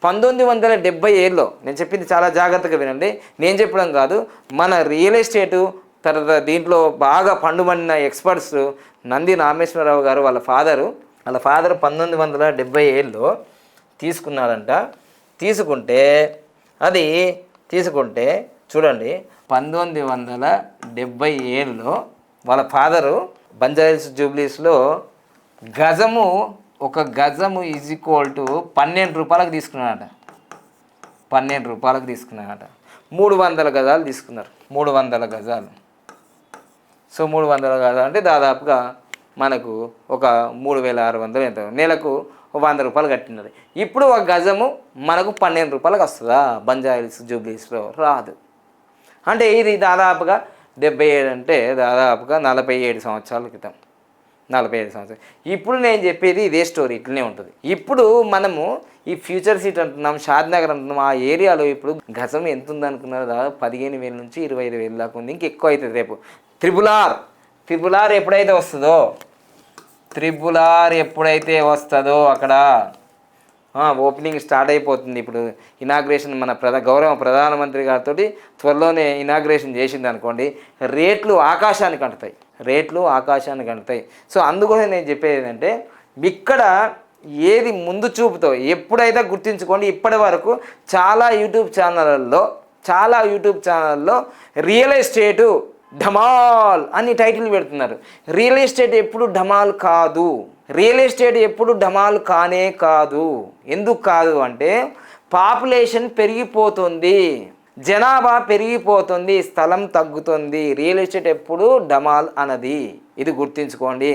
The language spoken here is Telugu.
1970 నేను చెప్పింది చాలా జాగ్రత్తగా వినండి. నేను చెప్పడం కాదు, మన రియల్ ఎస్టేటు తర్వాత దీంట్లో బాగా పండుబండిన ఎక్స్పర్ట్స్ నంది నాగేశ్వరరావు గారు వాళ్ళ ఫాదర్ 1970 తీసుకున్నారంట. తీసుకుంటే చూడండి, 1970 వాళ్ళ ఫాదరు బంజారాహిల్స్ జూబ్లీస్లో ఒక గజము ఈజ్ ఈక్వల్ టు 12 రూపాయలకు తీసుకున్నాడట. 12 రూపాయలకు తీసుకున్నాడట. 300 గజాలు తీసుకున్నారు. 300 గజాలు. సో 300 గజాలు అంటే దాదాపుగా మనకు ఒక 3600 ఎంత, నెలకు 100 రూపాయలు కట్టినది. ఇప్పుడు ఒక గజము మనకు 12 రూపాయలకు వస్తుందా? బంజారాహిల్స్ జూబ్లీస్లో రాదు. అంటే ఇది దాదాపుగా 77 అంటే దాదాపుగా 47 సంవత్సరాల క్రితం. 47 సంవత్సరాలు. ఇప్పుడు నేను చెప్పేది ఇదే స్టోరీ ఇట్లనే ఉంటుంది. ఇప్పుడు మనము ఈ ఫ్యూచర్ సిటీ అంటున్నాం, షాద్నగర్ అంటున్నాం. ఆ ఏరియాలో ఇప్పుడు గజం ఎంత ఉంది అనుకున్నారు? దాదాపు 15,000 నుంచి 25,000 దాకా ఉంది. ఇంకెక్కువ అవుతుంది రేపు. త్రిబుల్ ఆర్ ఎప్పుడైతే వస్తుందో అక్కడ ఓపెనింగ్ స్టార్ట్ అయిపోతుంది. ఇప్పుడు ఇనాగ్రేషన్ మన గౌరవ ప్రధానమంత్రి గారితో త్వరలోనే ఇనాగ్రేషన్ చేసింది అనుకోండి, రేట్లు ఆకాశానికి అంటుతాయి. సో అందుకోసం నేను చెప్పేది ఏంటంటే, ఇక్కడ ఏది ముందు చూపుతో ఎప్పుడైతే గుర్తుంచుకోండి, ఇప్పటి వరకు చాలా యూట్యూబ్ ఛానళ్ళల్లో రియల్ ఎస్టేటు ఢమాల్ అని టైటిల్ పెడుతున్నారు. రియల్ ఎస్టేట్ ఎప్పుడు ఢమాల్ కాదు. కానే కాదు. ఎందుకు కాదు అంటే, పాపులేషన్ పెరిగిపోతుంది, జనాభా పెరిగిపోతుంది, స్థలం తగ్గుతుంది. రియల్ ఎస్టేట్ ఎప్పుడు ఢమాల్ అన్నది, ఇది గుర్తుంచుకోండి.